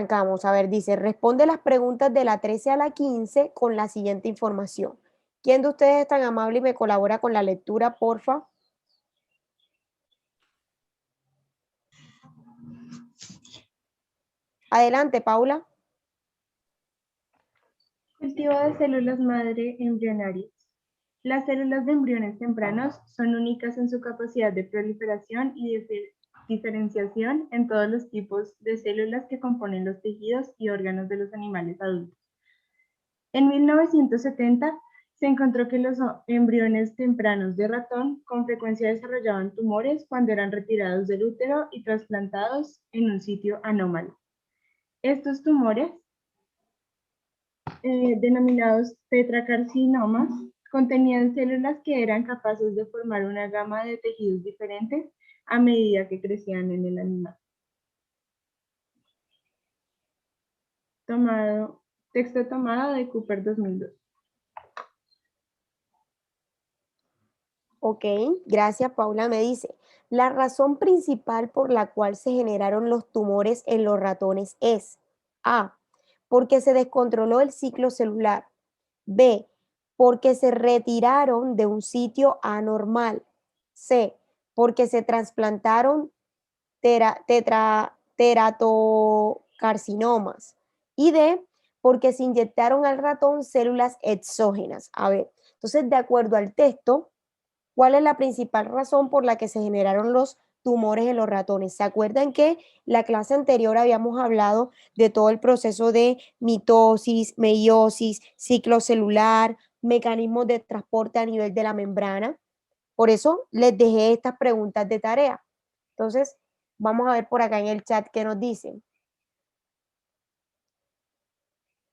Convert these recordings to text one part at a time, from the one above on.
arrancamos. A ver, dice, responde las preguntas de la 13 a la 15 con la siguiente información. ¿Quién de ustedes es tan amable y me colabora con la lectura, porfa? Adelante, Paula. Cultivo de células madre embrionarias. Las células de embriones tempranos son únicas en su capacidad de proliferación y diferenciación en todos los tipos de células que componen los tejidos y órganos de los animales adultos. En 1970 se encontró que los embriones tempranos de ratón con frecuencia desarrollaban tumores cuando eran retirados del útero y trasplantados en un sitio anómalo. Estos tumores, denominados tetracarcinomas, contenían células que eran capaces de formar una gama de tejidos diferentes a medida que crecían en el animal. Texto tomado de Cooper 2002. Ok, gracias, Paula. Me dice, la razón principal por la cual se generaron los tumores en los ratones es A, porque se descontroló el ciclo celular. B, porque se retiraron de un sitio anormal. C, porque se trasplantaron teratocarcinomas. Y D, porque se inyectaron al ratón células exógenas. A ver, entonces, de acuerdo al texto, ¿cuál es la principal razón por la que se generaron los tumores en los ratones? ¿Se acuerdan que la clase anterior habíamos hablado de todo el proceso de mitosis, meiosis, ciclo celular, mecanismos de transporte a nivel de la membrana? Por eso les dejé estas preguntas de tarea. Entonces, vamos a ver por acá en el chat qué nos dicen.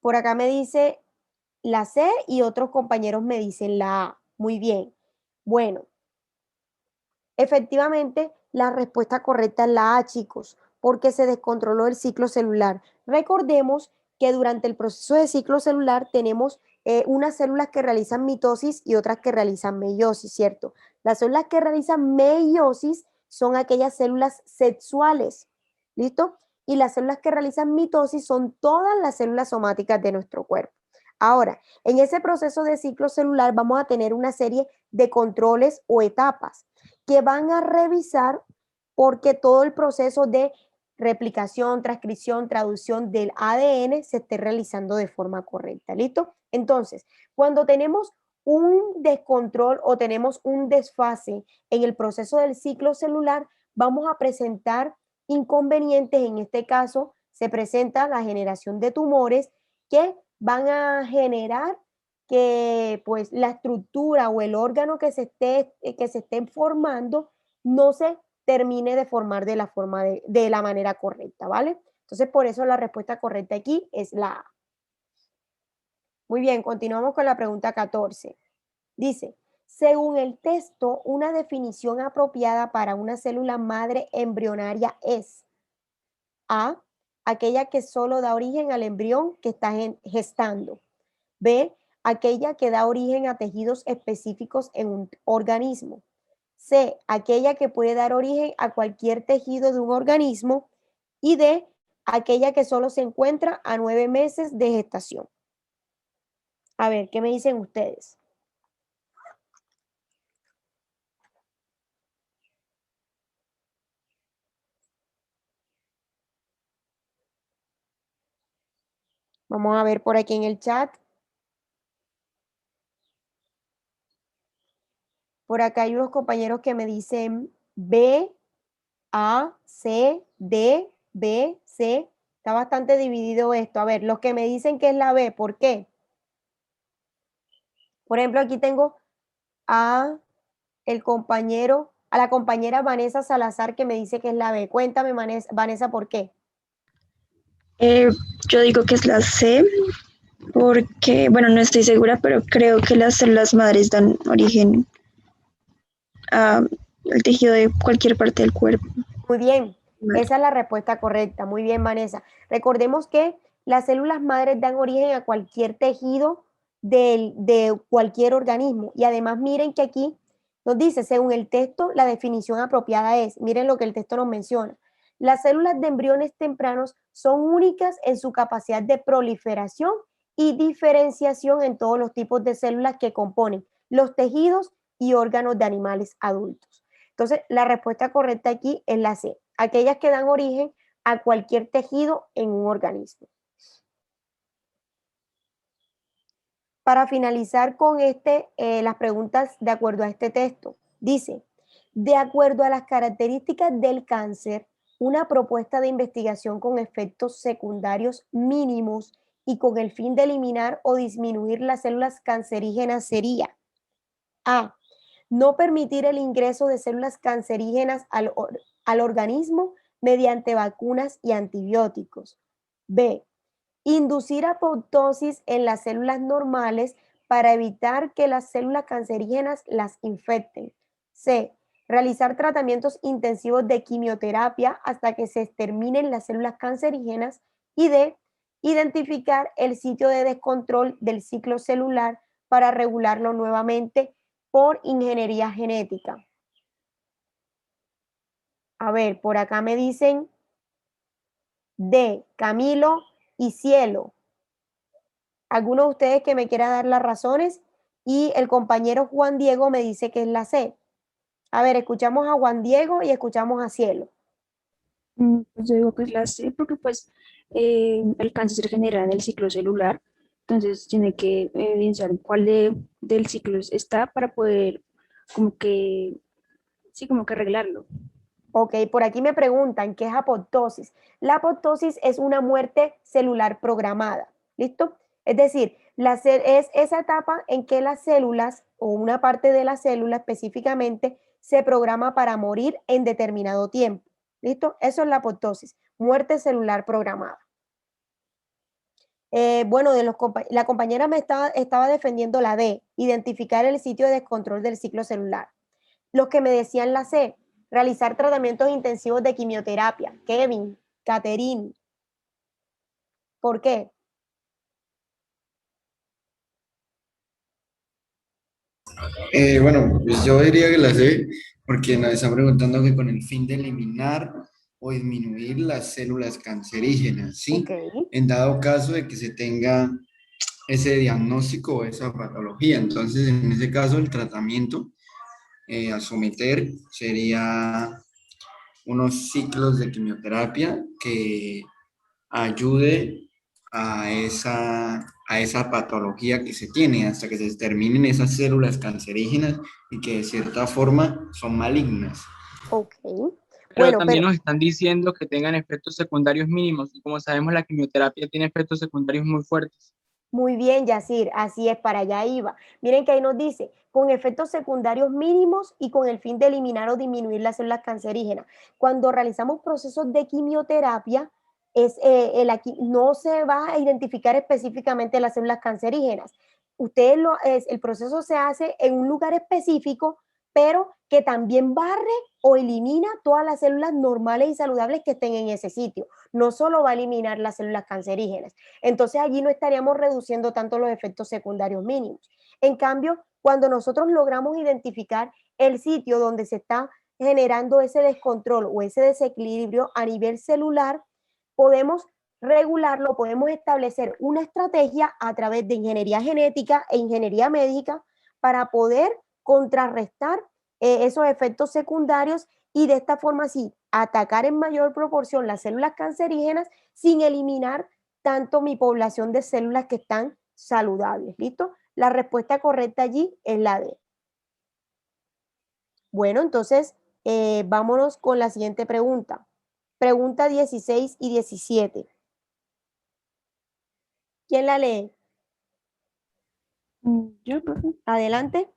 Por acá me dice la C y otros compañeros me dicen la A. Muy bien. Bueno, efectivamente, la respuesta correcta es la A, chicos, porque se descontroló el ciclo celular. Recordemos que durante el proceso de ciclo celular tenemos unas células que realizan mitosis y otras que realizan meiosis, ¿cierto? Las células que realizan meiosis son aquellas células sexuales, ¿listo? Y las células que realizan mitosis son todas las células somáticas de nuestro cuerpo. Ahora, en ese proceso de ciclo celular vamos a tener una serie de controles o etapas que van a revisar porque todo el proceso de replicación, transcripción, traducción del ADN se esté realizando de forma correcta. ¿Listo? Entonces, cuando tenemos un descontrol o tenemos un desfase en el proceso del ciclo celular, vamos a presentar inconvenientes. En este caso, se presenta la generación de tumores que van a generar que pues la estructura o el órgano que se esté formando no se termine de formar de la manera correcta, ¿vale? Entonces, por eso la respuesta correcta aquí es la A. Muy bien, continuamos con la pregunta 14. Dice, según el texto, una definición apropiada para una célula madre embrionaria es A, aquella que solo da origen al embrión que está gestando. B, aquella que da origen a tejidos específicos en un organismo. C, aquella que puede dar origen a cualquier tejido de un organismo. Y D, aquella que solo se encuentra a 9 meses de gestación. A ver, ¿qué me dicen ustedes? Vamos a ver por aquí en el chat. Por acá hay unos compañeros que me dicen B, A, C, D, B, C. Está bastante dividido esto. A ver, los que me dicen que es la B, ¿por qué? Por ejemplo, aquí tengo a la compañera Vanessa Salazar que me dice que es la B. Cuéntame, Vanessa, ¿por qué? Yo digo que es la C, porque, bueno, no estoy segura, pero creo que las células madres dan origen al tejido de cualquier parte del cuerpo. Muy bien, esa es la respuesta correcta. Muy bien, Vanessa. Recordemos que las células madres dan origen a cualquier tejido de cualquier organismo. Y además, miren que aquí nos dice, según el texto, la definición apropiada es, miren lo que el texto nos menciona. Las células de embriones tempranos son únicas en su capacidad de proliferación y diferenciación en todos los tipos de células que componen los tejidos y órganos de animales adultos. Entonces, la respuesta correcta aquí es la C, aquellas que dan origen a cualquier tejido en un organismo. Para finalizar con las preguntas de acuerdo a este texto, dice, de acuerdo a las características del cáncer, una propuesta de investigación con efectos secundarios mínimos y con el fin de eliminar o disminuir las células cancerígenas sería A. No permitir el ingreso de células cancerígenas al organismo mediante vacunas y antibióticos. B. Inducir apoptosis en las células normales para evitar que las células cancerígenas las infecten. C. Realizar tratamientos intensivos de quimioterapia hasta que se exterminen las células cancerígenas. Y D. Identificar el sitio de descontrol del ciclo celular para regularlo nuevamente por ingeniería genética. A ver, por acá me dicen D, Camilo y Cielo. ¿Alguno de ustedes que me quiera dar las razones? Y el compañero Juan Diego me dice que es la C. A ver, escuchamos a Juan Diego y escuchamos a Cielo. Pues yo digo que es la C porque pues el cáncer se genera en el ciclo celular, entonces tiene que evidenciar cuál del ciclo está para poder como que, sí, como que arreglarlo. Ok, por aquí me preguntan qué es apoptosis. La apoptosis es una muerte celular programada, ¿listo? Es decir, es esa etapa en que las células o una parte de la célula específicamente se programa para morir en determinado tiempo, ¿listo? Eso es la apoptosis, muerte celular programada. Bueno, la compañera me estaba defendiendo la D, identificar el sitio de descontrol del ciclo celular. Los que me decían la C, realizar tratamientos intensivos de quimioterapia. Kevin, Caterine. ¿Por qué? Bueno, pues yo diría que la sé, porque nos están preguntando que con el fin de eliminar o disminuir las células cancerígenas, ¿sí? Ok. En dado caso de que se tenga ese diagnóstico o esa patología. Entonces, en ese caso, el tratamiento a someter sería unos ciclos de quimioterapia que ayude a esa patología que se tiene hasta que se terminen esas células cancerígenas y que de cierta forma son malignas. Ok. Pero Bueno, también nos están diciendo que tengan efectos secundarios mínimos y como sabemos la quimioterapia tiene efectos secundarios muy fuertes. muy bien, Yacir, así es, para allá iba. Miren que ahí nos dice, con efectos secundarios mínimos y con el fin de eliminar o disminuir las células cancerígenas. Cuando realizamos procesos de quimioterapia, no se va a identificar específicamente las células cancerígenas. El proceso se hace en un lugar específico, pero que también barre o elimina todas las células normales y saludables que estén en ese sitio. No solo va a eliminar las células cancerígenas. Entonces allí no estaríamos reduciendo tanto los efectos secundarios mínimos. En cambio, cuando nosotros logramos identificar el sitio donde se está generando ese descontrol o ese desequilibrio a nivel celular, podemos regularlo, podemos establecer una estrategia a través de ingeniería genética e ingeniería médica para poder contrarrestar esos efectos secundarios y de esta forma sí atacar en mayor proporción las células cancerígenas sin eliminar tanto mi población de células que están saludables. ¿Listo? La respuesta correcta allí es la D. Bueno, entonces vámonos con la siguiente pregunta. Pregunta 16 y 17. ¿Quién la lee? Yo, profe. Adelante.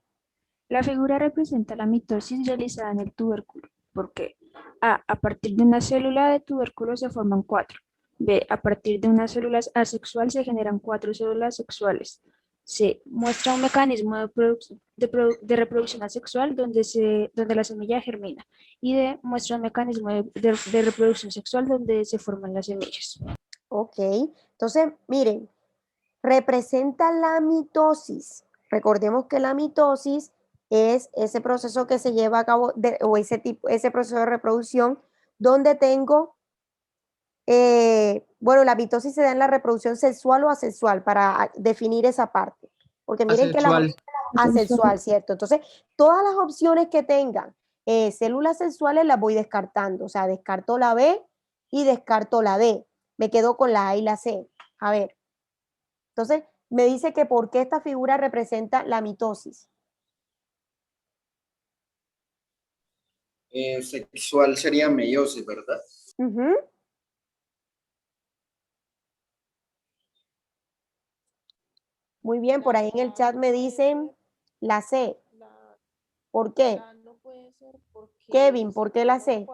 La figura representa la mitosis realizada en el tubérculo. ¿Por qué? A. A partir de una célula de tubérculo se forman 4. B. A partir de una célula asexual se generan 4 células sexuales. C. Muestra un mecanismo de reproducción asexual donde la semilla germina. Y D. Muestra un mecanismo de reproducción sexual donde se forman las semillas. Ok, entonces miren, representa la mitosis. Recordemos que la mitosis es ese proceso que se lleva a cabo ese proceso de reproducción donde tengo, bueno, la mitosis se da en la reproducción sexual o asexual para definir esa parte. Porque miren que las Asexual. asexual, ¿cierto? Entonces, todas las opciones que tengan células sexuales las voy descartando. O sea, descarto la B y descarto la D. Me quedo con la A y la C. A ver. Entonces, me dice que por qué esta figura representa la mitosis. Sexual sería meiosis, ¿verdad? Ujú. Muy bien, por ahí en el chat me dicen la C. ¿Por qué? Kevin, ¿por qué la C?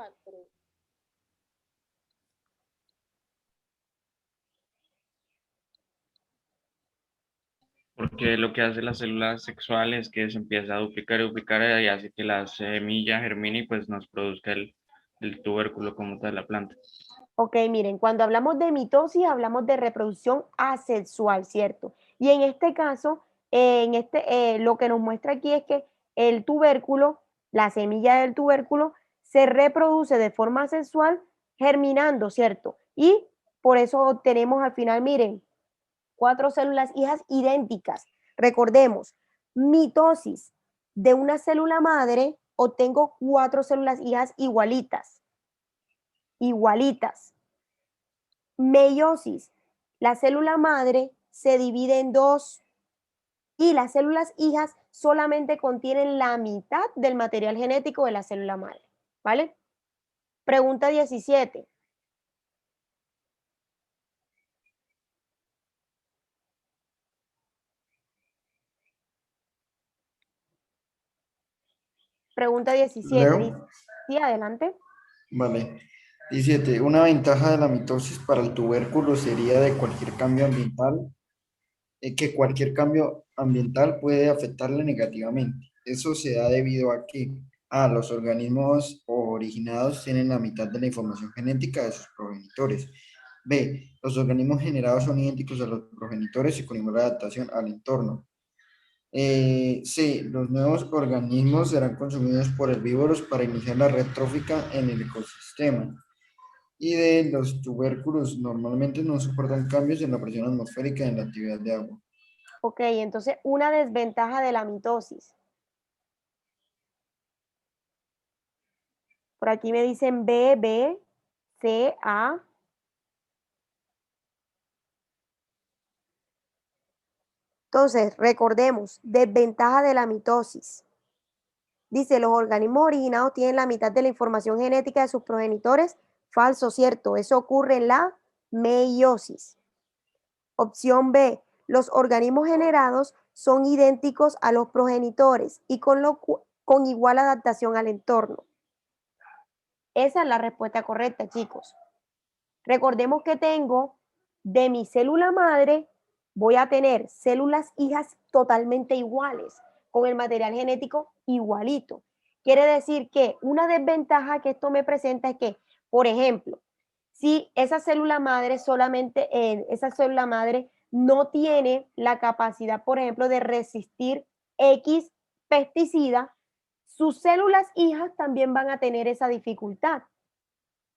Porque lo que hace la célula sexual es que se empieza a duplicar y duplicar y hace que la semilla germine y pues nos produzca el tubérculo como tal, la planta. Ok, miren, cuando hablamos de mitosis hablamos de reproducción asexual, ¿cierto? Y en este caso, lo que nos muestra aquí es que el tubérculo, la semilla del tubérculo, se reproduce de forma asexual germinando, ¿cierto? Y por eso obtenemos al final, miren, 4 células hijas idénticas. Recordemos, mitosis de una célula madre, obtengo 4 células hijas igualitas. Igualitas. Meiosis, la célula madre se divide en 2 y las células hijas solamente contienen la mitad del material genético de la célula madre. ¿Vale? Pregunta 17. Pregunta 17. Leo. Sí, adelante. Vale. 17. Una ventaja de la mitosis para el tubérculo sería de cualquier cambio ambiental, que cualquier cambio ambiental puede afectarle negativamente. Eso se da debido a que A, los organismos originados tienen la mitad de la información genética de sus progenitores. B, los organismos generados son idénticos a los progenitores y con igual adaptación al entorno. C, los nuevos organismos serán consumidos por herbívoros para iniciar la red trófica en el ecosistema. Y D, los tubérculos normalmente no soportan cambios en la presión atmosférica y en la actividad de agua. Ok, entonces una desventaja de la mitosis. Por aquí me dicen B, B, C, A. Entonces, recordemos, desventaja de la mitosis. Dice, los organismos originados tienen la mitad de la información genética de sus progenitores. Falso, cierto. Eso ocurre en la meiosis. Opción B, los organismos generados son idénticos a los progenitores y con igual adaptación al entorno. Esa es la respuesta correcta, chicos. Recordemos que tengo de mi célula madre, voy a tener células hijas totalmente iguales, con el material genético igualito. Quiere decir que una desventaja que esto me presenta es que, por ejemplo, si esa célula madre esa célula madre no tiene la capacidad, por ejemplo, de resistir X pesticida, sus células hijas también van a tener esa dificultad.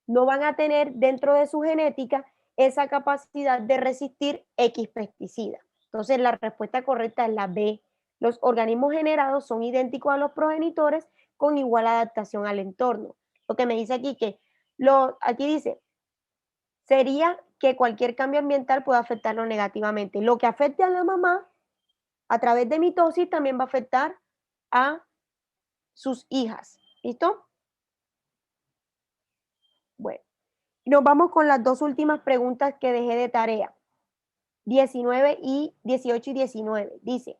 No van a tener dentro de su genética esa capacidad de resistir X pesticida. Entonces, la respuesta correcta es la B. Los organismos generados son idénticos a los progenitores con igual adaptación al entorno. Lo que me dice aquí aquí dice, sería que cualquier cambio ambiental puede afectarlo negativamente. Lo que afecte a la mamá a través de mitosis también va a afectar a sus hijas. ¿Listo? Bueno. Nos vamos con las dos últimas preguntas que dejé de tarea. 18 y 19. Dice,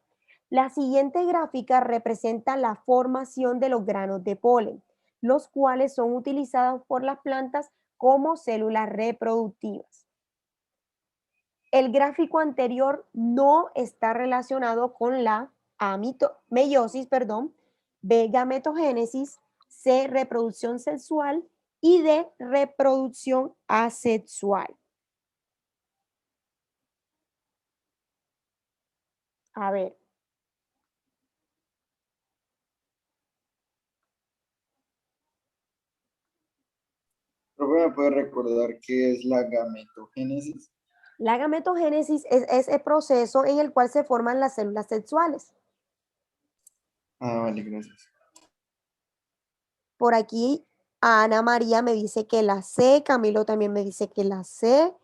la siguiente gráfica representa la formación de los granos de polen, los cuales son utilizados por las plantas como células reproductivas. El gráfico anterior no está relacionado con la meiosis, B, gametogénesis, C, reproducción sexual y D, reproducción asexual. A ver. Profe, ¿me puede recordar qué es la gametogénesis? La gametogénesis es el proceso en el cual se forman las células sexuales. Ah, vale, gracias. Por aquí Ana María me dice que la C, Camilo también me dice que la C,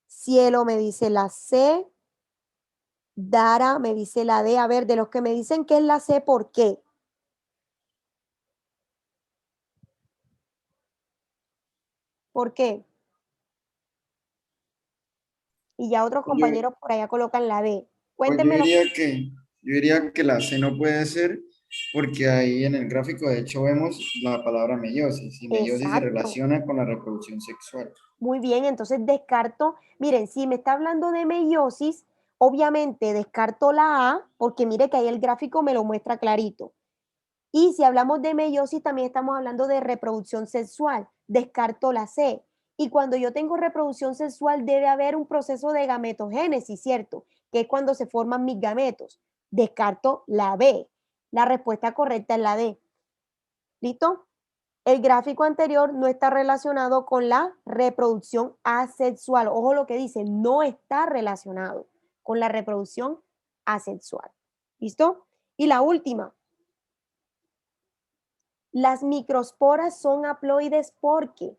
Cielo me dice la C, Dara me dice la D. A ver, de los que me dicen que es la C, ¿por qué? ¿Por qué? Y ya otros Yo, compañeros por allá colocan la D. pues yo Cuéntemelo. diría que la C no puede ser porque ahí en el gráfico de hecho vemos la palabra meiosis y meiosis se Exacto. relaciona con la reproducción sexual. Muy bien, entonces descarto, miren, si me está hablando de meiosis, obviamente descarto la A, porque mire que ahí el gráfico me lo muestra clarito. Y si hablamos de meiosis, también estamos hablando de reproducción sexual. Descarto la C. Y cuando yo tengo reproducción sexual, debe haber un proceso de gametogénesis, ¿cierto? Que es cuando se forman mis gametos. Descarto la B. La respuesta correcta es la D. ¿Listo? El gráfico anterior no está relacionado con la reproducción asexual. Ojo lo que dice, no está relacionado con la reproducción asexual. ¿Listo? Y la última, las microsporas son haploides porque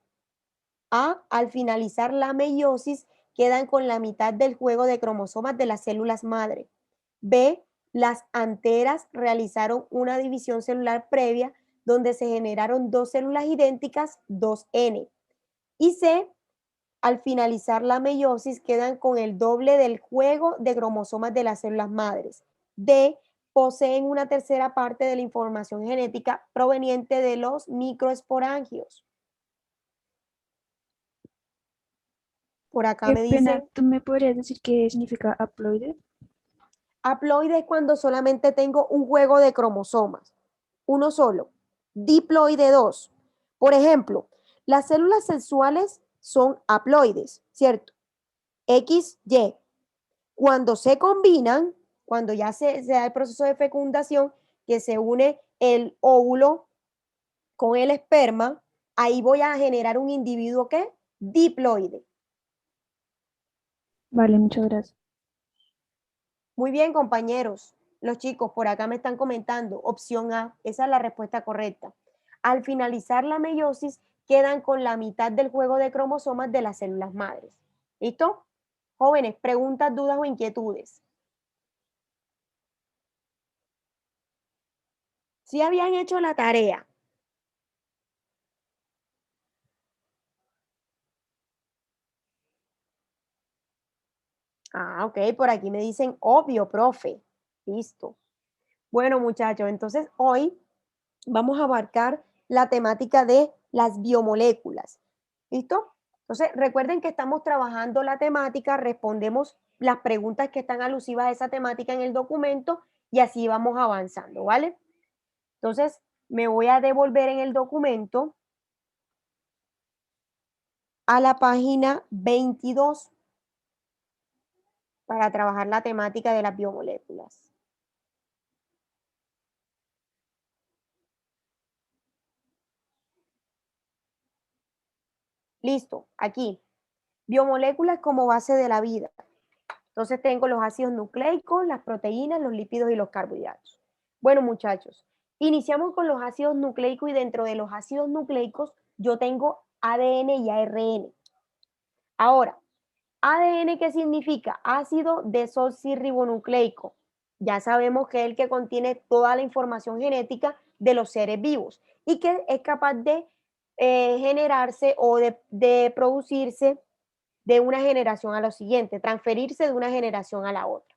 A, al finalizar la meiosis, quedan con la mitad del juego de cromosomas de las células madre. B, las anteras realizaron una división celular previa donde se generaron dos células idénticas, 2N. Y C, al finalizar la meiosis, quedan con el doble del juego de cromosomas de las células madres. D, poseen una tercera parte de la información genética proveniente de los microesporangios. Por acá Qué me pena, dicen, ¿tú me podrías decir qué significa haploide? haploide es cuando solamente tengo un juego de cromosomas, uno solo. Diploide 2. Por ejemplo, las células sexuales son haploides, ¿cierto? XY. Cuando se combinan, cuando ya se da el proceso de fecundación, que se une el óvulo con el esperma, ahí voy a generar un individuo que diploide. Vale, muchas gracias. Muy bien, compañeros. Los chicos por acá me están comentando. Opción A, esa es la respuesta correcta. Al finalizar la meiosis, quedan con la mitad del juego de cromosomas de las células madres. ¿Listo? Jóvenes, preguntas, dudas o inquietudes. Si habían hecho la tarea. Ah, ok, por aquí me dicen obvio, profe. Listo. Bueno, muchachos, entonces hoy vamos a abarcar la temática de las biomoléculas. ¿Listo? Entonces, recuerden que estamos trabajando la temática, respondemos las preguntas que están alusivas a esa temática en el documento y así vamos avanzando, ¿vale? Entonces, me voy a devolver en el documento a la página 22 para trabajar la temática de las biomoléculas. Listo, aquí. Biomoléculas como base de la vida. Entonces tengo los ácidos nucleicos, las proteínas, los lípidos y los carbohidratos. Bueno, muchachos, iniciamos con los ácidos nucleicos y dentro de los ácidos nucleicos yo tengo ADN y ARN. Ahora, ADN, ¿qué significa? Ácido desoxirribonucleico. Ya sabemos que es el que contiene toda la información genética de los seres vivos y que es capaz de generarse o de producirse de una generación a la siguiente, transferirse de una generación a la otra.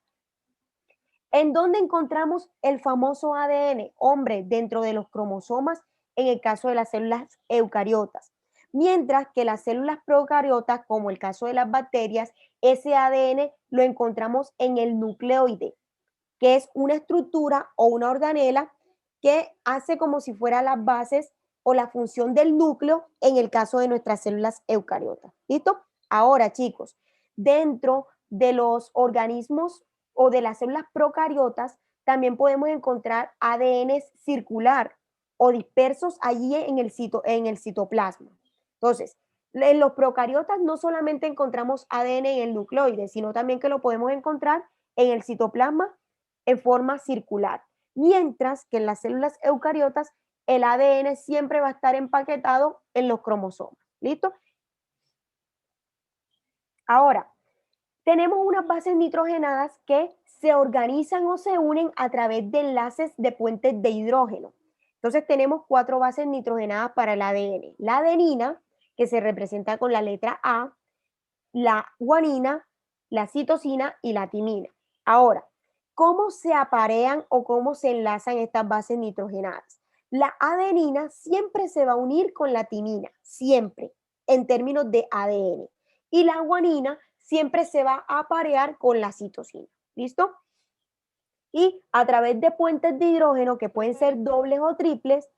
¿En dónde encontramos el famoso ADN? Hombre, dentro de los cromosomas en el caso de las células eucariotas. Mientras que las células procariotas, como el caso de las bacterias, ese ADN lo encontramos en el nucleoide, que es una estructura o una organela que hace como si fuera las bases o la función del núcleo en el caso de nuestras células eucariotas. ¿Listo? Ahora, chicos, dentro de los organismos o de las células procariotas también podemos encontrar ADN circular o dispersos allí en el citoplasma. Entonces, En los procariotas no solamente encontramos ADN en el nucleoide, sino también que lo podemos encontrar en el citoplasma en forma circular. Mientras que en las células eucariotas el ADN siempre va a estar empaquetado en los cromosomas. ¿Listo? Ahora, tenemos unas bases nitrogenadas que se organizan o se unen a través de enlaces de puentes de hidrógeno. Entonces tenemos 4 bases nitrogenadas para el ADN. La adenina, que se representa con la letra A, la guanina, la citosina y la timina. Ahora, ¿cómo se aparean o cómo se enlazan estas bases nitrogenadas? La adenina siempre se va a unir con la timina, siempre, en términos de ADN. Y la guanina siempre se va a aparear con la citosina. ¿Listo? Y a través de puentes de hidrógeno, que pueden ser dobles o triples,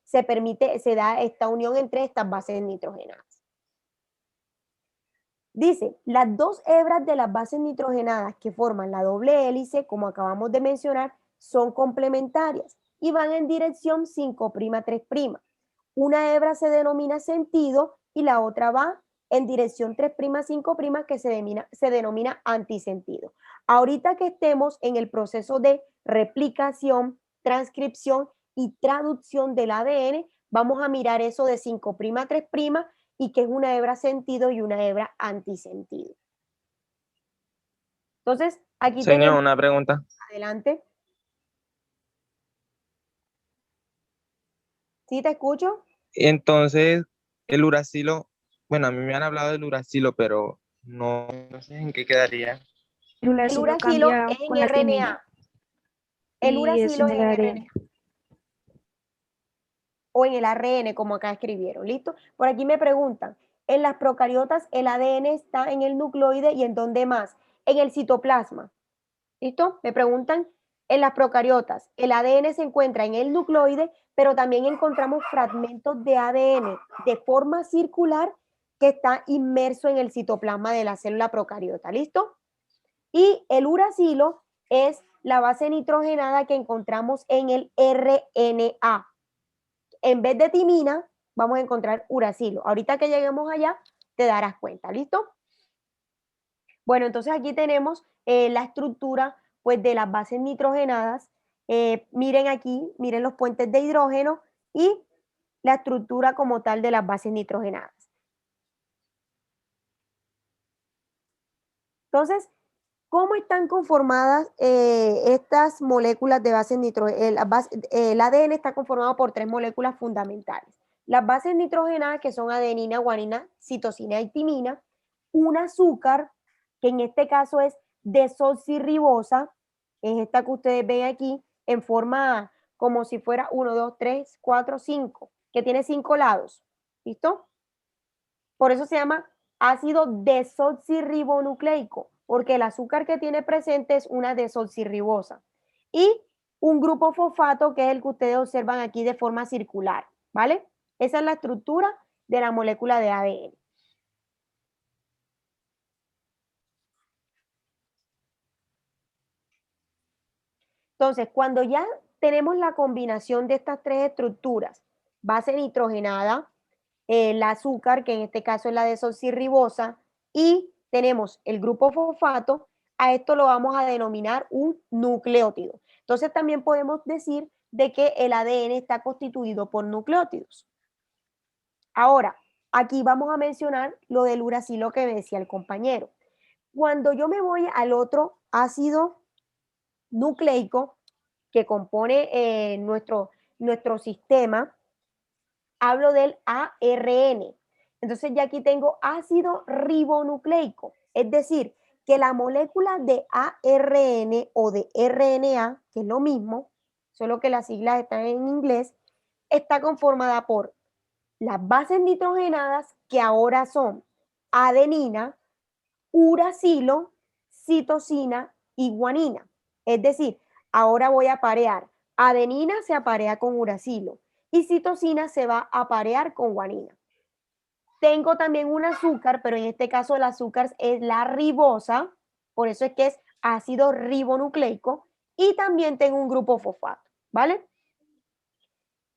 se da esta unión entre estas bases nitrogenadas. Dice, las 2 hebras de las bases nitrogenadas que forman la doble hélice, como acabamos de mencionar, son complementarias y van en dirección 5'3'. Una hebra se denomina sentido y la otra va en dirección 3'5' que se denomina antisentido. Ahorita que estemos en el proceso de replicación, transcripción y traducción del ADN, vamos a mirar eso de 5'3' y que es una hebra sentido y una hebra antisentido. Entonces, aquí Señor, tenemos... una pregunta. Adelante. ¿Sí te escucho? Entonces, el uracilo, bueno, a mí me han hablado del uracilo, pero no sé en qué quedaría. El El uracilo uracilo cambia es con en la RNA. timina El y es uracilo en es el en ADN. RNA. O en el ARN, como acá escribieron. ¿Listo? Por aquí me preguntan, en las procariotas el ADN está en el nucleoide y en dónde más? En el citoplasma. ¿Listo? Me preguntan, en las procariotas el ADN se encuentra en el nucleoide, pero también encontramos fragmentos de ADN de forma circular que está inmerso en el citoplasma de la célula procariota. ¿Listo? Y el uracilo es la base nitrogenada que encontramos en el RNA. En vez de timina, vamos a encontrar uracilo. Ahorita que lleguemos allá, te darás cuenta, ¿listo? Bueno, entonces aquí tenemos la estructura pues, de las bases nitrogenadas. Miren aquí, miren los puentes de hidrógeno y la estructura como tal de las bases nitrogenadas. Entonces, ¿cómo están conformadas estas moléculas de bases nitrogenadas? El ADN está conformado por 3 moléculas fundamentales. Las bases nitrogenadas, que son adenina, guanina, citosina y timina, un azúcar, que en este caso es desoxirribosa, es esta que ustedes ven aquí, en forma como si fuera 1, 2, 3, 4, 5, que tiene 5 lados. ¿Listo? Por eso se llama ácido desoxirribonucleico, porque el azúcar que tiene presente es una desoxirribosa. Y un grupo fosfato, que es el que ustedes observan aquí de forma circular, ¿vale? Esa es la estructura de la molécula de ADN. Entonces, cuando ya tenemos la combinación de estas 3 estructuras, base nitrogenada, el azúcar, que en este caso es la desoxirribosa, y tenemos el grupo fosfato, a esto lo vamos a denominar un nucleótido. Entonces también podemos decir de que el ADN está constituido por nucleótidos. Ahora, aquí vamos a mencionar lo del uracilo que decía el compañero. Cuando yo me voy al otro ácido nucleico que compone nuestro sistema, hablo del ARN. Entonces ya aquí tengo ácido ribonucleico, es decir, que la molécula de ARN o de RNA, que es lo mismo, solo que las siglas están en inglés, está conformada por las bases nitrogenadas, que ahora son adenina, uracilo, citosina y guanina. Es decir, ahora voy a parear. Adenina se aparea con uracilo y citosina se va a aparear con guanina. Tengo también un azúcar, pero en este caso el azúcar es la ribosa, por eso es que es ácido ribonucleico, y también tengo un grupo fosfato, ¿vale?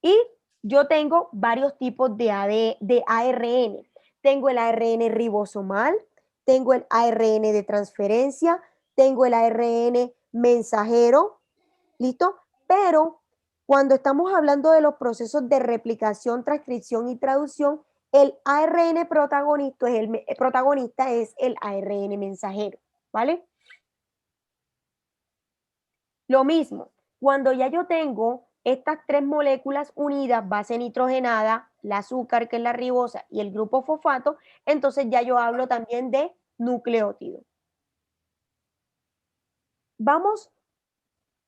Y yo tengo varios tipos de ARN. Tengo el ARN ribosomal, tengo el ARN de transferencia, tengo el ARN mensajero, ¿listo? Pero cuando estamos hablando de los procesos de replicación, transcripción y traducción, el ARN protagonista es el ARN mensajero, ¿vale? Lo mismo, cuando ya yo tengo estas tres moléculas unidas, base nitrogenada, el azúcar, que es la ribosa, y el grupo fosfato, entonces ya yo hablo también de nucleótido.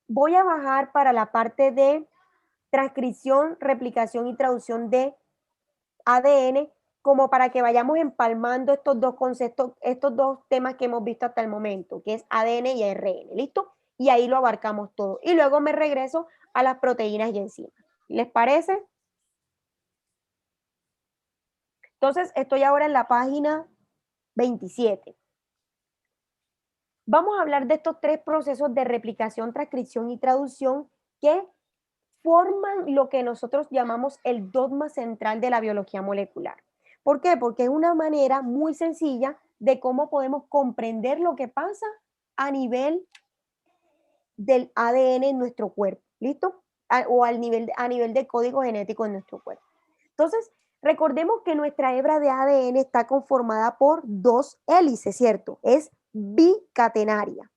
Voy a bajar para la parte de transcripción, replicación y traducción de ADN, como para que vayamos empalmando estos dos conceptos, estos dos temas que hemos visto hasta el momento, que es ADN y ARN, ¿listo? Y ahí lo abarcamos todo. Y luego me regreso a las proteínas y enzimas. ¿Les parece? Entonces, estoy ahora en la página 27. Vamos a hablar de estos tres procesos de replicación, transcripción y traducción que forman lo que nosotros llamamos el dogma central de la biología molecular. ¿Por qué? Porque es una manera muy sencilla de cómo podemos comprender lo que pasa a nivel del ADN en nuestro cuerpo, ¿listo? O a nivel de código genético en nuestro cuerpo. Entonces, recordemos que nuestra hebra de ADN está conformada por dos hélices, ¿cierto? Es bicatenaria.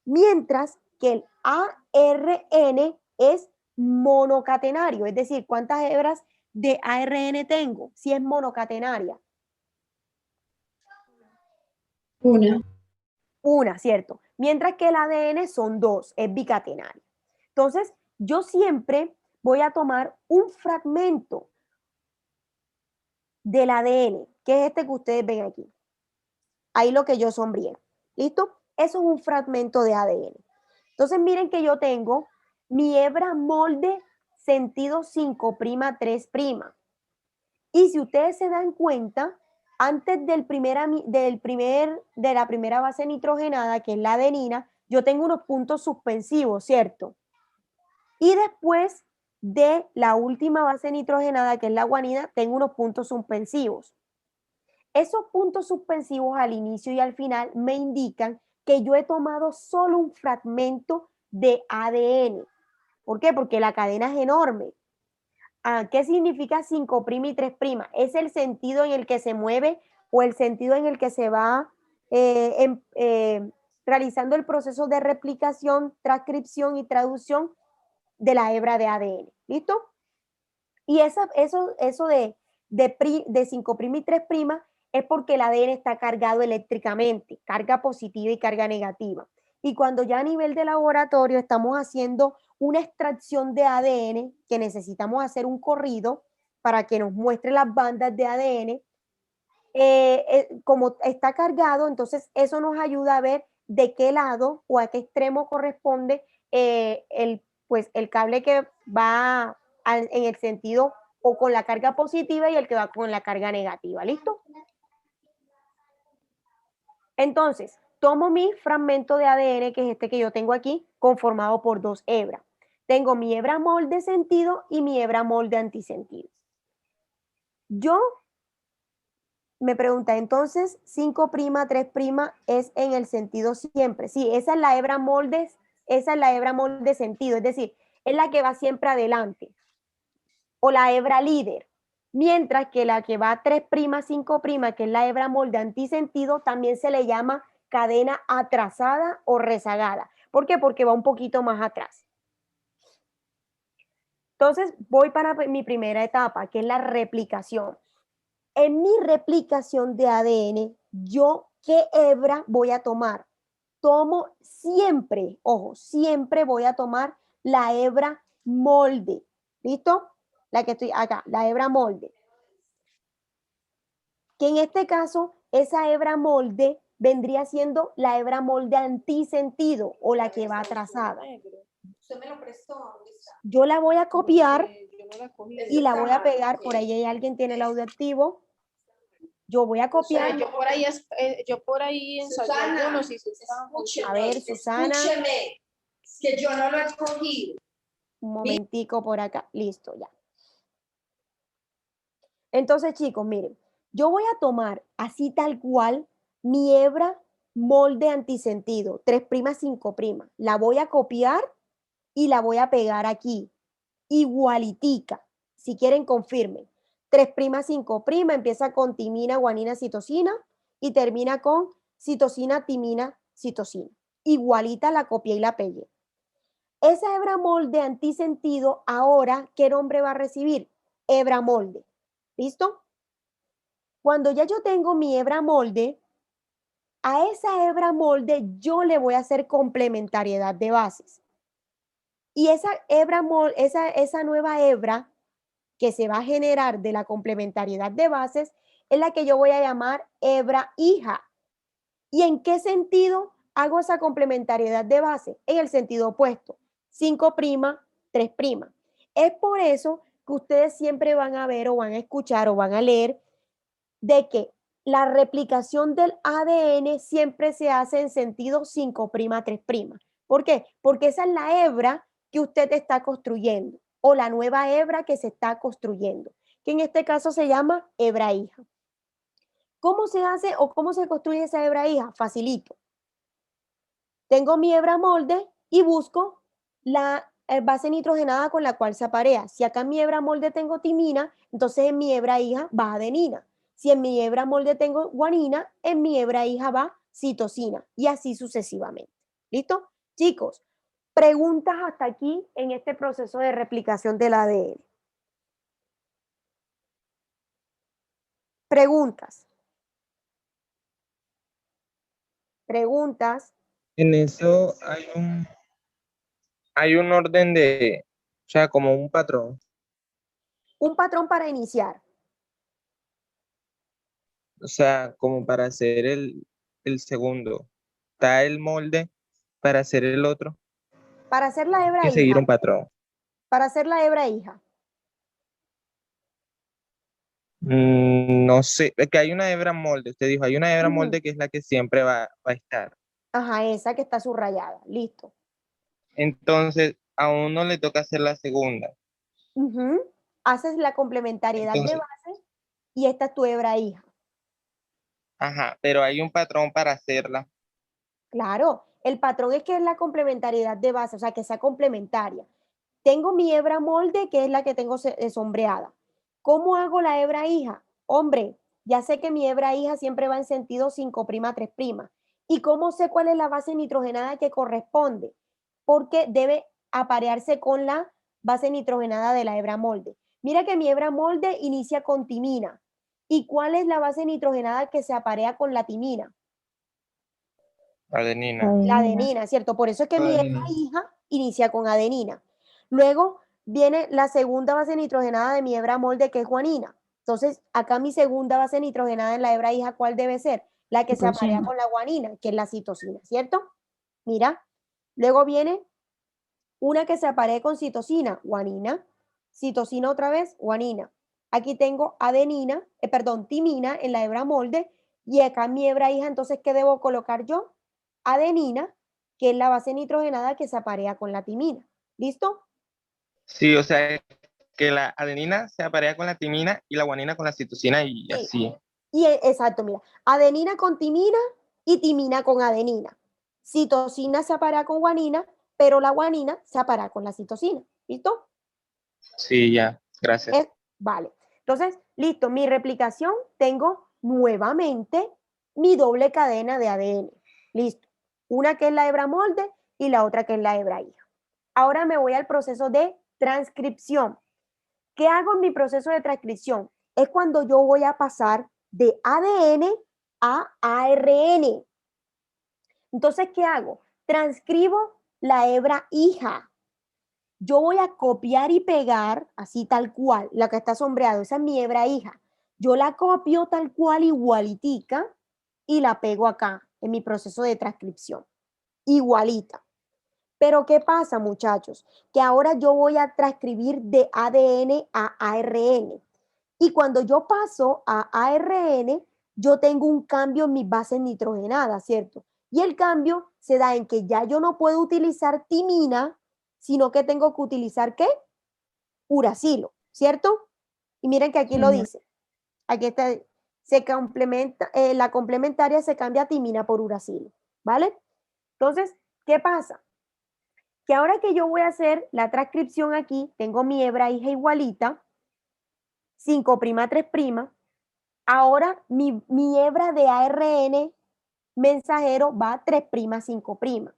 Mientras que el ARN es monocatenario, es decir, ¿cuántas hebras de ARN tengo? Si es monocatenaria. Una, ¿cierto? Mientras que el ADN son dos, es bicatenario. Entonces, yo siempre voy a tomar un fragmento del ADN, que es este que ustedes ven aquí. Ahí lo que yo sombreé. ¿Listo? Eso es un fragmento de ADN. Entonces, miren que yo tengo mi hebra molde sentido 5'3'. Y si ustedes se dan cuenta, antes de la primera base nitrogenada, que es la adenina, yo tengo unos puntos suspensivos, ¿cierto? Y después de la última base nitrogenada, que es la guanina, tengo unos puntos suspensivos. Esos puntos suspensivos al inicio y al final me indican que yo he tomado solo un fragmento de ADN. ¿Por qué? Porque la cadena es enorme. ¿Qué significa 5' y 3'? Es el sentido en el que se mueve o el sentido en el que se va realizando el proceso de replicación, transcripción y traducción de la hebra de ADN. ¿Listo? Y eso de 5' y 3' es porque el ADN está cargado eléctricamente, carga positiva y carga negativa. Y cuando ya a nivel de laboratorio estamos haciendo una extracción de ADN, que necesitamos hacer un corrido para que nos muestre las bandas de ADN, como está cargado, entonces eso nos ayuda a ver de qué lado o a qué extremo corresponde el cable que va en el sentido o con la carga positiva y el que va con la carga negativa. ¿Listo? Entonces, tomo mi fragmento de ADN, que es este que yo tengo aquí, conformado por dos hebras. Tengo mi hebra molde sentido y mi hebra molde antisentido. Yo me pregunta, entonces, 5', 3' es en el sentido siempre. Sí, esa es la hebra molde sentido, es decir, es la que va siempre adelante. O la hebra líder. Mientras que la que va 3', 5', que es la hebra molde antisentido, también se le llama cadena atrasada o rezagada. ¿Por qué? Porque va un poquito más atrás. Entonces, voy para mi primera etapa, que es la replicación. En mi replicación de ADN, ¿yo qué hebra voy a tomar? Tomo siempre, ojo, siempre voy a tomar la hebra molde. ¿Listo? La que estoy acá, la hebra molde. Que en este caso, esa hebra molde vendría siendo la hebra molde antisentido o la que va atrasada. Usted me lo prestó. Yo la voy a copiar y la voy a pegar. Por ahí alguien tiene el audio activo. Yo voy a copiar. O sea, yo por ahí ensayé algunos y a ver, Susana. Escúcheme, que yo no lo he cogido. Un momentico por acá. Listo, ya. Entonces, chicos, miren, yo voy a tomar así tal cual mi hebra molde antisentido, 3', 5'. La voy a copiar y la voy a pegar aquí, igualitica. Si quieren, confirmen. 3', 5', empieza con timina, guanina, citosina y termina con citosina, timina, citosina. Igualita la copié y la pegué. Esa hebra molde antisentido, ahora, ¿qué nombre va a recibir? Hebra molde. ¿Listo? Cuando ya yo tengo mi hebra molde, a esa hebra molde yo le voy a hacer complementariedad de bases. Y esa hebra molde, esa nueva hebra que se va a generar de la complementariedad de bases es la que yo voy a llamar hebra hija. ¿Y en qué sentido hago esa complementariedad de base? En el sentido opuesto, 5', 3'. Es por eso que ustedes siempre van a ver o van a escuchar o van a leer de que la replicación del ADN siempre se hace en sentido 5', 3'. ¿Por qué? Porque esa es la hebra que usted está construyendo o la nueva hebra que se está construyendo, que en este caso se llama hebra hija. ¿Cómo se hace o cómo se construye esa hebra hija? Facilito. Tengo mi hebra molde y busco la base nitrogenada con la cual se aparea. Si acá en mi hebra molde tengo timina, entonces en mi hebra hija va adenina. Si en mi hebra molde tengo guanina, en mi hebra hija va citosina y así sucesivamente. ¿Listo? Chicos, preguntas hasta aquí en este proceso de replicación del ADN. Preguntas. Preguntas. En eso hay un orden de, o sea, como un patrón. Un patrón para iniciar. O sea, como para hacer el segundo. Está el molde para hacer el otro. Para hacer la hebra Hay que seguir hija. un patrón. Para hacer la hebra hija. No sé, es que hay una hebra molde. Usted dijo, hay una hebra molde que es la que siempre va a estar. Ajá, esa que está subrayada. Listo. Entonces, a uno le toca hacer la segunda. Haces la complementariedad de Entonces, base y esta es tu hebra hija. ajá, pero hay un patrón para hacerla. Claro, el patrón es que es la complementariedad de base, o sea, que sea complementaria. Tengo mi hebra molde, que es la que tengo sombreada. ¿Cómo hago la hebra hija? Hombre, ya sé que mi hebra hija siempre va en sentido 5', 3'. ¿Y cómo sé cuál es la base nitrogenada que corresponde? Porque debe aparearse con la base nitrogenada de la hebra molde. Mira que mi hebra molde inicia con timina. ¿Y cuál es la base nitrogenada que se aparea con la timina? Adenina. La adenina, ¿cierto? Por eso es que mi hebra hija inicia con adenina. Luego viene la segunda base nitrogenada de mi hebra molde, que es guanina. Entonces, acá mi segunda base nitrogenada en la hebra hija, ¿cuál debe ser? La que se aparea con la guanina, que es la citosina, ¿cierto? Mira. Luego viene una que se aparea con citosina, guanina. Citosina otra vez, guanina. Aquí tengo adenina, timina en la hebra molde. Y acá en mi hebra hija, entonces, ¿qué debo colocar yo? Adenina, que es la base nitrogenada que se aparea con la timina. ¿Listo? Sí, o sea, que la adenina se aparea con la timina y la guanina con la citosina y Sí. así. Y exacto, mira, adenina con timina y timina con adenina. Citosina se aparea con guanina, pero la guanina se aparea con la citosina. ¿Listo? Sí, ya, gracias. Vale. Entonces, listo, mi replicación, tengo nuevamente mi doble cadena de ADN. Listo. Una que es la hebra molde y la otra que es la hebra hija. Ahora me voy al proceso de transcripción. ¿Qué hago en mi proceso de transcripción? Es cuando yo voy a pasar de ADN a ARN. Entonces, ¿qué hago? Transcribo la hebra hija. Yo voy a copiar y pegar, así tal cual, la que está sombreado, esa es mi hebra hija. Yo la copio tal cual, igualitica, y la pego acá, en mi proceso de transcripción. Igualita. Pero ¿qué pasa, muchachos? Que ahora yo voy a transcribir de ADN a ARN. Y cuando yo paso a ARN, yo tengo un cambio en mis bases nitrogenadas, ¿cierto? Y el cambio se da en que ya yo no puedo utilizar timina, sino que tengo que utilizar, ¿qué? Uracilo, ¿cierto? Y miren que aquí lo dice. Aquí está, se complementa, la complementaria se cambia a timina por uracilo, ¿vale? Entonces, ¿qué pasa? Que ahora que yo voy a hacer la transcripción aquí, tengo mi hebra hija igualita, 5', 3', ahora mi hebra de ARN mensajero va 3', 5'.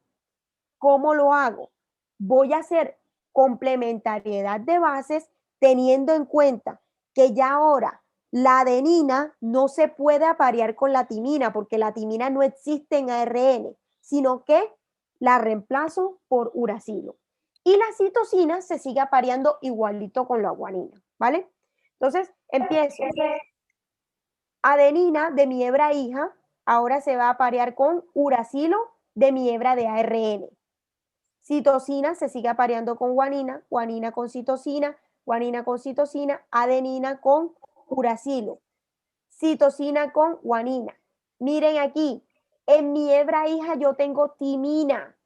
¿Cómo lo hago? Voy a hacer complementariedad de bases teniendo en cuenta que ya ahora la adenina no se puede aparear con la timina porque la timina no existe en ARN, sino que la reemplazo por uracilo. Y la citosina se sigue apareando igualito con la guanina, ¿vale? Entonces, empiezo. Adenina de mi hebra hija ahora se va a aparear con uracilo de mi hebra de ARN. Citosina se sigue apareando con guanina, guanina con citosina, adenina con uracilo, citosina con guanina. Miren aquí, en mi hebra hija yo tengo timina.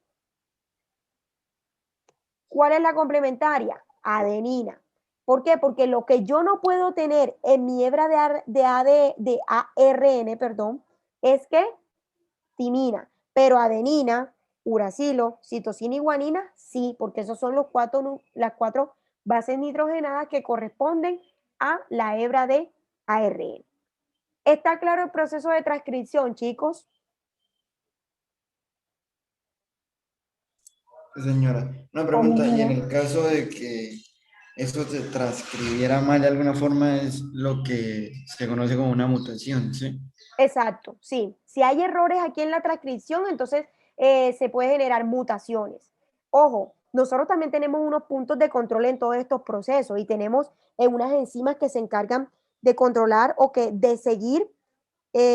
¿Cuál es la complementaria? Adenina. ¿Por qué? Porque lo que yo no puedo tener en mi hebra de ARN, perdón, es que timina, pero adenina, uracilo, citosina y guanina, sí, porque esos son las cuatro bases nitrogenadas que corresponden a la hebra de ARN. ¿Está claro el proceso de transcripción, chicos? Señora, una pregunta, y en el caso de que eso se transcribiera mal de alguna forma es lo que se conoce como una mutación, ¿sí? Exacto, sí. Si hay errores aquí en la transcripción, entonces se puede generar mutaciones. Ojo, nosotros también tenemos unos puntos de control en todos estos procesos y tenemos unas enzimas que se encargan de controlar o que de seguir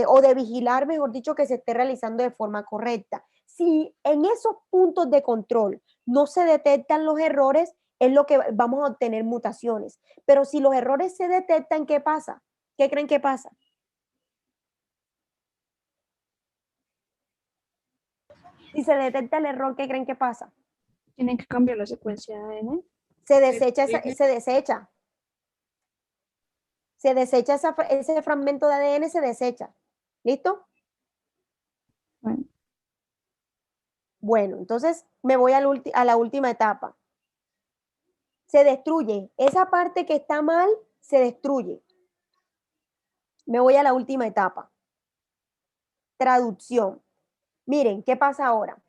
o de vigilar, mejor dicho, que se esté realizando de forma correcta. Si en esos puntos de control no se detectan los errores, es lo que vamos a obtener mutaciones. Pero si los errores se detectan, ¿qué pasa? ¿Qué creen que pasa? Si se detecta el error, ¿qué creen que pasa? Tienen que cambiar la secuencia de ADN. Se desecha, ese fragmento de ADN, se desecha. ¿Listo? Bueno, Bueno, entonces me voy a la última etapa. Se destruye. Esa parte que está mal, se destruye. Me voy a la última etapa. Traducción. Miren, ¿qué pasa ahora?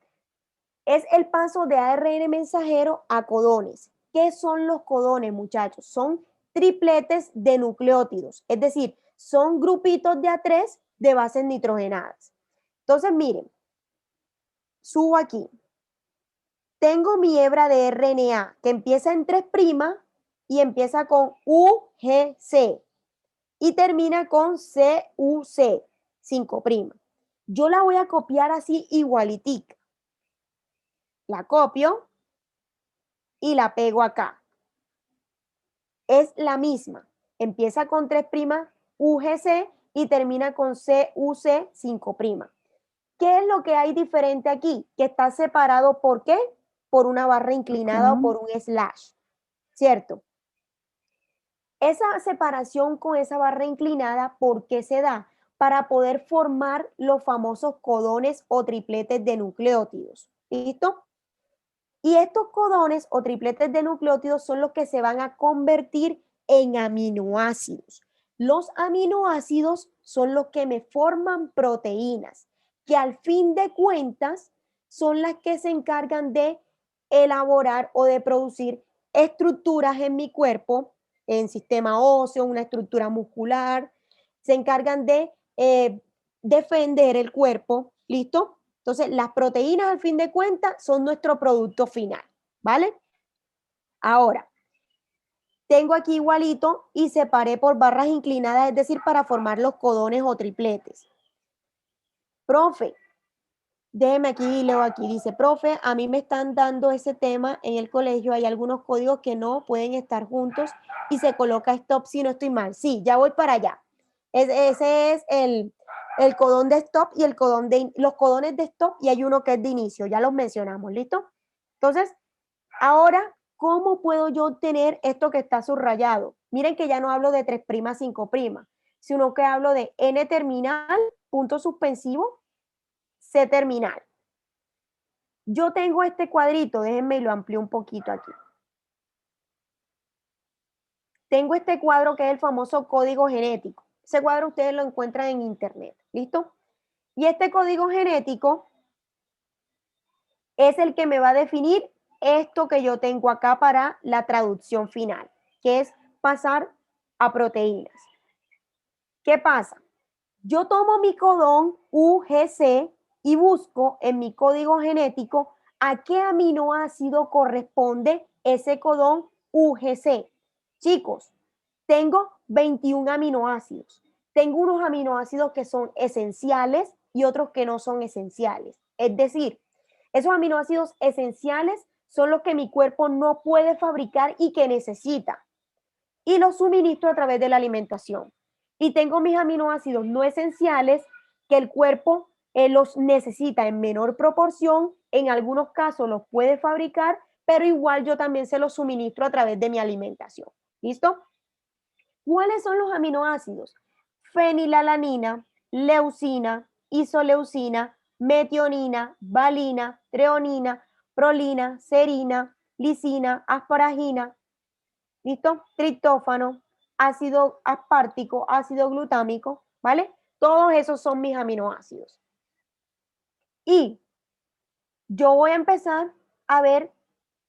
Es el paso de ARN mensajero a codones. ¿Qué son los codones, muchachos? Son tripletes de nucleótidos, es decir, son grupitos de A3 de bases nitrogenadas. Entonces, miren, subo aquí. Tengo mi hebra de RNA que empieza en 3' y empieza con UGC y termina con CUC, 5'. Yo la voy a copiar así igualitica. La copio y la pego acá. Es la misma. Empieza con 3' UGC y termina con CUC 5'. ¿Qué es lo que hay diferente aquí? Que está separado, ¿por qué? Por una barra inclinada o por un slash, ¿cierto? Esa separación con esa barra inclinada, ¿por qué se da? Para poder formar los famosos codones o tripletes de nucleótidos. ¿Listo? Y estos codones o tripletes de nucleótidos son los que se van a convertir en aminoácidos. Los aminoácidos son los que me forman proteínas, que al fin de cuentas son las que se encargan de elaborar o de producir estructuras en mi cuerpo, en sistema óseo, una estructura muscular, se encargan de defender el cuerpo, ¿listo? Entonces, las proteínas, al fin de cuentas, son nuestro producto final, ¿vale? Ahora, tengo aquí igualito y separé por barras inclinadas, es decir, para formar los codones o tripletes. Profe, déjeme aquí, leo aquí, dice, profe, a mí me están dando ese tema en el colegio, hay algunos códigos que no pueden estar juntos y se coloca stop si no estoy mal. Sí, ya voy para allá. Ese es el codón de stop y los codones de stop, y hay uno que es de inicio, ya los mencionamos, ¿listo? Entonces, ahora, ¿cómo puedo yo obtener esto que está subrayado? Miren que ya no hablo de 3', 5', sino que hablo de N terminal, punto suspensivo, C terminal. Yo tengo este cuadrito, déjenme y lo amplío un poquito aquí. Tengo este cuadro que es el famoso código genético. Ese cuadro ustedes lo encuentran en internet, ¿listo? Y este código genético es el que me va a definir esto que yo tengo acá para la traducción final, que es pasar a proteínas. ¿Qué pasa? Yo tomo mi codón UGC y busco en mi código genético a qué aminoácido corresponde ese codón UGC. Chicos, tengo 21 aminoácidos. Tengo unos aminoácidos que son esenciales y otros que no son esenciales. Es decir, esos aminoácidos esenciales son los que mi cuerpo no puede fabricar y que necesita. Y los suministro a través de la alimentación. Y tengo mis aminoácidos no esenciales que el cuerpo los necesita en menor proporción. En algunos casos los puede fabricar, pero igual yo también se los suministro a través de mi alimentación. ¿Listo? ¿Cuáles son los aminoácidos? Fenilalanina, leucina, isoleucina, metionina, valina, treonina, prolina, serina, lisina, asparagina, ¿listo? Triptófano, ácido aspartico, ácido glutámico, ¿vale? Todos esos son mis aminoácidos. Y yo voy a empezar a ver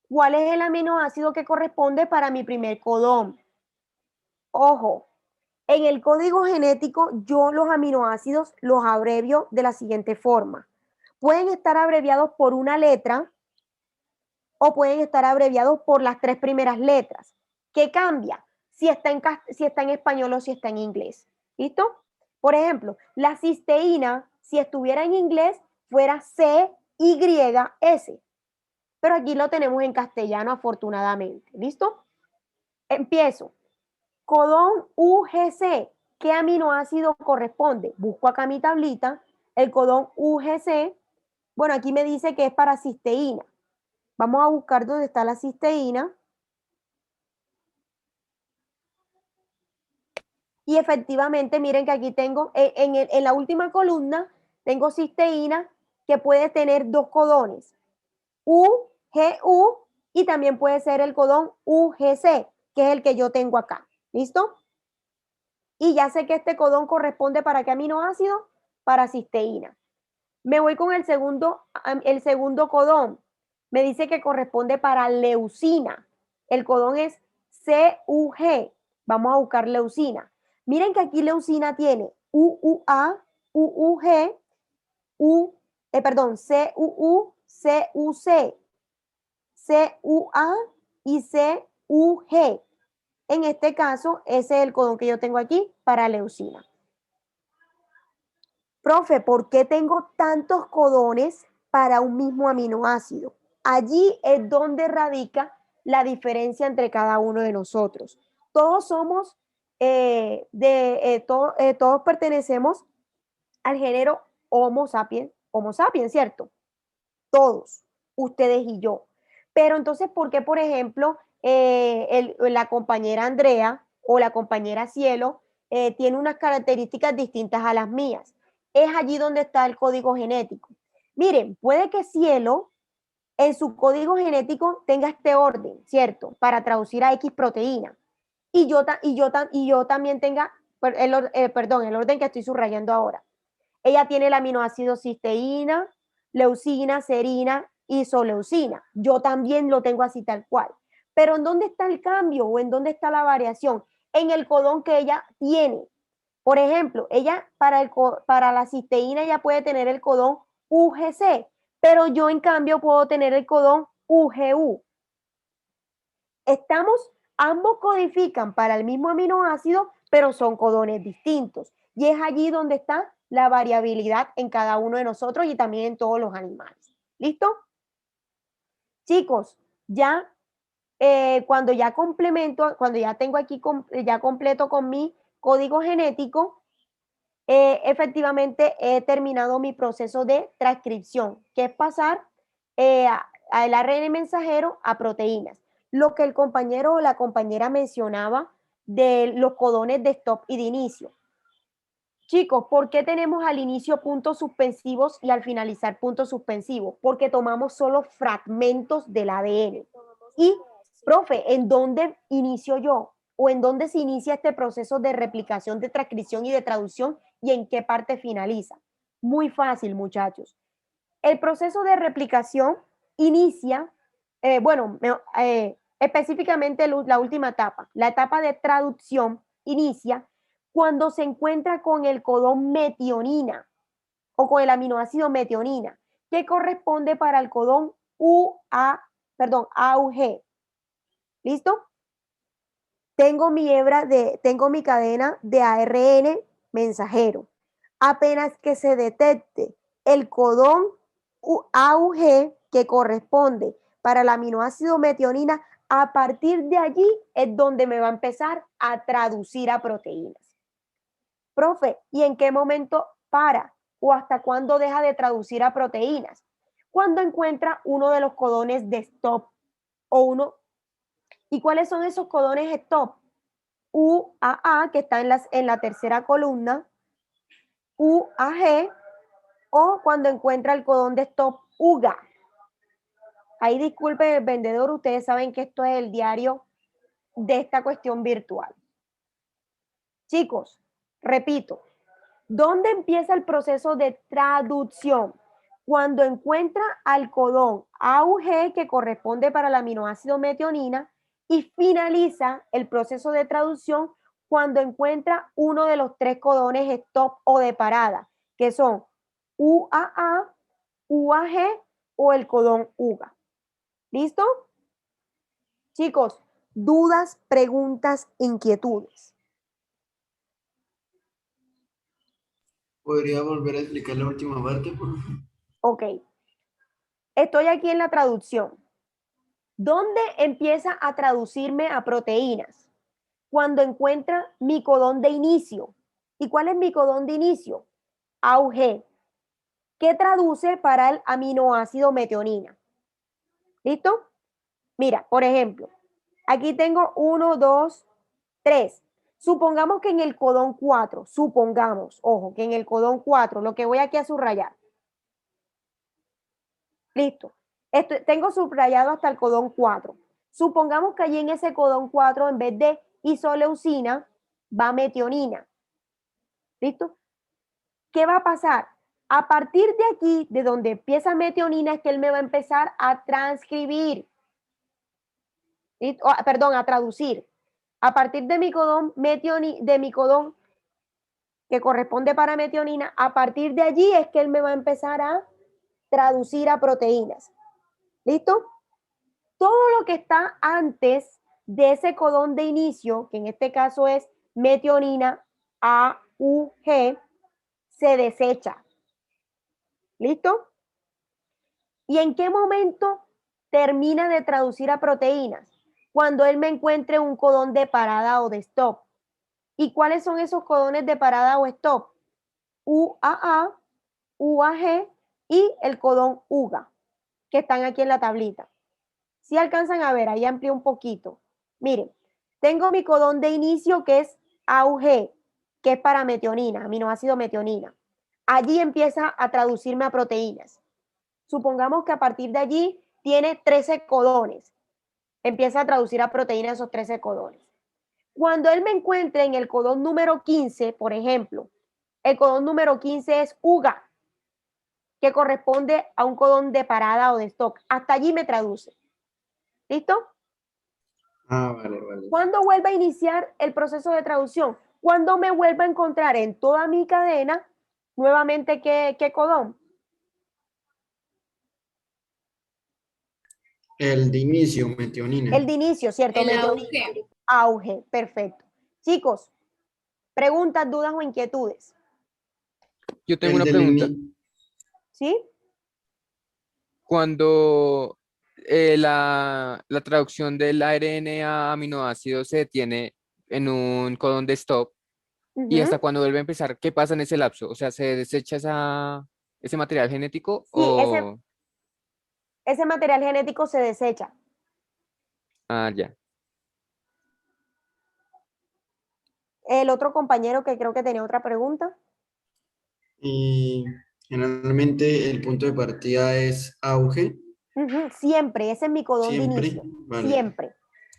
cuál es el aminoácido que corresponde para mi primer codón. Ojo, en el código genético yo los aminoácidos los abrevio de la siguiente forma. Pueden estar abreviados por una letra o pueden estar abreviados por las 3 primeras letras. ¿Qué cambia? Si está en español o si está en inglés. ¿Listo? Por ejemplo, la cisteína, si estuviera en inglés, fuera CYS. Pero aquí lo tenemos en castellano, afortunadamente. ¿Listo? Empiezo. Codón UGC, ¿qué aminoácido corresponde? Busco acá mi tablita, el codón UGC, bueno, aquí me dice que es para cisteína. Vamos a buscar dónde está la cisteína. Y efectivamente, miren que aquí tengo, en la última columna, tengo cisteína que puede tener 2 codones, UGU, y también puede ser el codón UGC, que es el que yo tengo acá. ¿Listo? Y ya sé que este codón corresponde para qué aminoácido, para cisteína. Me voy con el segundo codón. Me dice que corresponde para leucina. El codón es CUG. Vamos a buscar leucina. Miren que aquí leucina tiene UUA, UUG, CUU, CUC, CUA y CUG. En este caso, ese es el codón que yo tengo aquí para leucina. Profe, ¿por qué tengo tantos codones para un mismo aminoácido? Allí es donde radica la diferencia entre cada uno de nosotros. Todos somos, todos pertenecemos al género Homo sapiens, ¿cierto? Todos, ustedes y yo. Pero entonces, ¿por qué, por ejemplo, la compañera Andrea o la compañera Cielo tiene unas características distintas a las mías? Es allí donde está el código genético. Miren, puede que Cielo en su código genético tenga este orden, ¿cierto? Para traducir a X proteína. Y yo también tenga, el orden que estoy subrayando ahora. Ella tiene el aminoácido cisteína, leucina, serina, isoleucina. Yo también lo tengo así tal cual. Pero ¿en dónde está el cambio o en dónde está la variación? En el codón que ella tiene. Por ejemplo, ella para la cisteína ella puede tener el codón UGC, pero yo en cambio puedo tener el codón UGU. Ambos codifican para el mismo aminoácido, pero son codones distintos. Y es allí donde está la variabilidad en cada uno de nosotros y también en todos los animales. ¿Listo? Chicos, ya cuando ya tengo aquí, ya completo con mi código genético, efectivamente he terminado mi proceso de transcripción, que es pasar al ARN mensajero a proteínas. Lo que el compañero o la compañera mencionaba de los codones de stop y de inicio. Chicos, ¿por qué tenemos al inicio puntos suspensivos y al finalizar puntos suspensivos? Porque tomamos solo fragmentos del ADN. Y, profe, ¿en dónde inicio yo? ¿O en dónde se inicia este proceso de replicación, de transcripción y de traducción? ¿Y en qué parte finaliza? Muy fácil, muchachos. El proceso de replicación inicia, específicamente la última etapa. La etapa de traducción inicia cuando se encuentra con el codón metionina o con el aminoácido metionina, que corresponde para el codón AUG. ¿Listo? Tengo mi cadena de ARN mensajero. Apenas que se detecte el codón AUG que corresponde para el aminoácido metionina, a partir de allí es donde me va a empezar a traducir a proteínas. Profe, ¿y en qué momento para o hasta cuándo deja de traducir a proteínas? Cuando encuentra uno de los codones de stop o uno. ¿Y cuáles son esos codones stop? UAA, que está en la tercera columna, UAG, o cuando encuentra el codón de stop UGA. Ahí disculpe el vendedor, ustedes saben que esto es el diario de esta cuestión virtual. Chicos, repito, ¿dónde empieza el proceso de traducción? Cuando encuentra al codón AUG que corresponde para el aminoácido metionina y finaliza el proceso de traducción cuando encuentra uno de los tres codones stop o de parada, que son UAA, UAG o el codón UGA. ¿Listo? Chicos, dudas, preguntas, inquietudes. ¿Podría volver a explicar la última parte, por favor? Ok. Estoy aquí en la traducción. ¿Dónde empieza a traducirme a proteínas? Cuando encuentra mi codón de inicio. ¿Y cuál es mi codón de inicio? AUG, que traduce para el aminoácido metionina. ¿Listo? Mira, por ejemplo, aquí tengo 1, 2, 3. Supongamos que en el codón 4, ojo, que en el codón 4, lo que voy aquí a subrayar. Listo. Tengo subrayado hasta el codón 4. Supongamos que allí en ese codón 4, en vez de isoleucina, va metionina. ¿Listo? ¿Qué va a pasar? A partir de aquí, de donde empieza metionina, es que él me va a empezar a transcribir. A traducir. A partir de mi codón que corresponde para metionina, a partir de allí es que él me va a empezar a traducir a proteínas. ¿Listo? Todo lo que está antes de ese codón de inicio, que en este caso es metionina AUG, se desecha. ¿Listo? ¿Y en qué momento termina de traducir a proteínas? Cuando él me encuentre un codón de parada o de stop. ¿Y cuáles son esos codones de parada o stop? UAA, UAG y el codón UGA, que están aquí en la tablita. Si alcanzan a ver, ahí amplío un poquito. Miren, tengo mi codón de inicio que es AUG, que es para metionina, aminoácido metionina. Allí empieza a traducirme a proteínas. Supongamos que a partir de allí tiene 13 codones. Empieza a traducir a proteínas esos 13 codones. Cuando él me encuentre en el codón número 15, por ejemplo, el codón número 15 es UGA, que corresponde a un codón de parada o de stop. Hasta allí me traduce. ¿Listo? Vale. ¿Cuándo vuelve a iniciar el proceso de traducción? Cuando me vuelva a encontrar en toda mi cadena, nuevamente, ¿qué codón? El de inicio, metionina. El de inicio, ¿cierto? El auge. Auge, perfecto. Chicos, preguntas, dudas o inquietudes. Yo tengo El una del pregunta. ¿Sí? Cuando la traducción del ARN a aminoácidos se detiene en un codón de stop y hasta cuando vuelve a empezar, ¿qué pasa en ese lapso? O sea, ¿se desecha ese material genético Sí, o...? ese material genético se desecha. Ah, ya. El otro compañero que creo que tenía otra pregunta. Y generalmente el punto de partida es auge, Siempre, ese es mi codón de siempre. inicio. Vale. Siempre.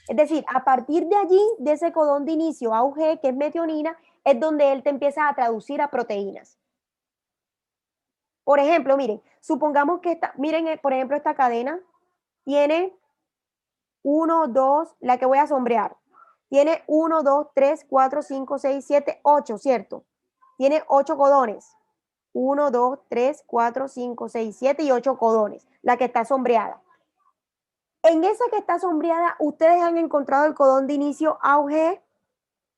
Es decir, a partir de allí, de ese codón de inicio, auge, que es metionina, es donde él te empieza a traducir a proteínas. Por ejemplo, miren, supongamos que miren, por ejemplo, esta cadena tiene 1, 2, la que voy a sombrear. Tiene 1, 2, 3, 4, 5, 6, 7, 8, ¿cierto? Tiene 8 codones. 1, 2, 3, 4, 5, 6, 7 y 8 codones, la que está sombreada. En esa que está sombreada, ustedes han encontrado el codón de inicio auge.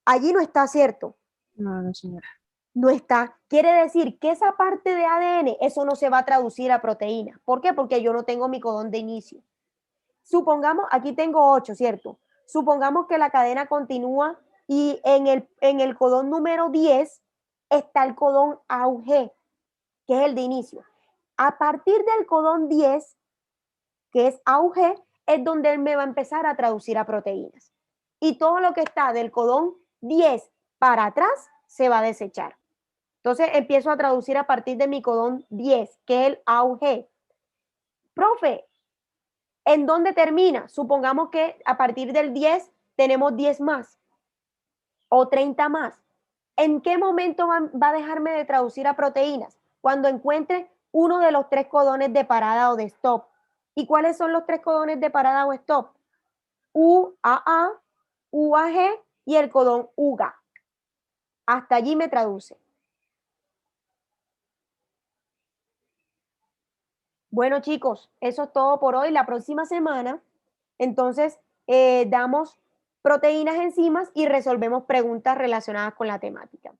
Allí no está, ¿cierto? No, señora. No está. Quiere decir que esa parte de ADN, eso no se va a traducir a proteína. ¿Por qué? Porque yo no tengo mi codón de inicio. Supongamos, aquí tengo 8, ¿cierto? Supongamos que la cadena continúa y en el codón número 10 está el codón auge, que es el de inicio. A partir del codón 10, que es auge, es donde él me va a empezar a traducir a proteínas. Y todo lo que está del codón 10 para atrás se va a desechar. Entonces empiezo a traducir a partir de mi codón 10, que es el auge. Profe, ¿en dónde termina? Supongamos que a partir del 10 tenemos 10 más o 30 más. ¿En qué momento va a dejarme de traducir a proteínas? Cuando encuentre uno de los 3 codones de parada o de stop. ¿Y cuáles son los 3 codones de parada o stop? UAA, UAG y el codón UGA. Hasta allí me traduce. Bueno, chicos, eso es todo por hoy. La próxima semana, entonces, damos proteínas, enzimas y resolvemos preguntas relacionadas con la temática.